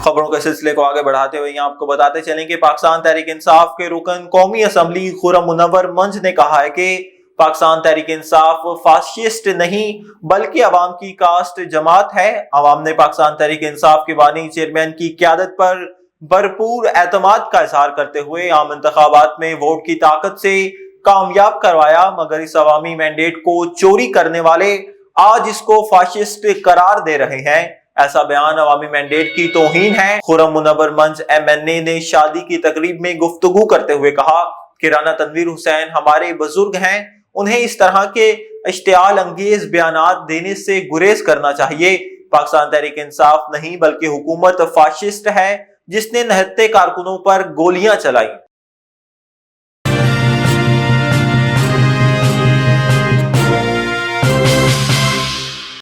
خبروں کے سلسلے کو آگے بڑھاتے ہوئے آپ کو بتاتے چلیں کہ پاکستان تحریک انصاف کے رکن قومی اسمبلی خرم منور منج نے کہا ہے کہ پاکستان تحریک انصاف فاشسٹ نہیں بلکہ عوام کی کاسٹ جماعت ہے۔ عوام نے پاکستان تحریک انصاف کے بانی چیئرمین کی قیادت پر بھرپور اعتماد کا اظہار کرتے ہوئے عام انتخابات میں ووٹ کی طاقت سے کامیاب کروایا، مگر اس عوامی مینڈیٹ کو چوری کرنے والے آج اس کو فاشسٹ قرار دے رہے ہیں۔ ایسا بیان عوامی مینڈیٹ کی توہین ہے۔ خرم منور منج MNA نے شادی کی تقریب میں گفتگو کرتے ہوئے کہا کہ رانا تنویر حسین ہمارے بزرگ ہیں، انہیں اس طرح کے اشتعال انگیز بیانات دینے سے گریز کرنا چاہیے۔ پاکستان تحریک انصاف نہیں بلکہ حکومت فاشسٹ ہے جس نے نہتے کارکنوں پر گولیاں چلائی۔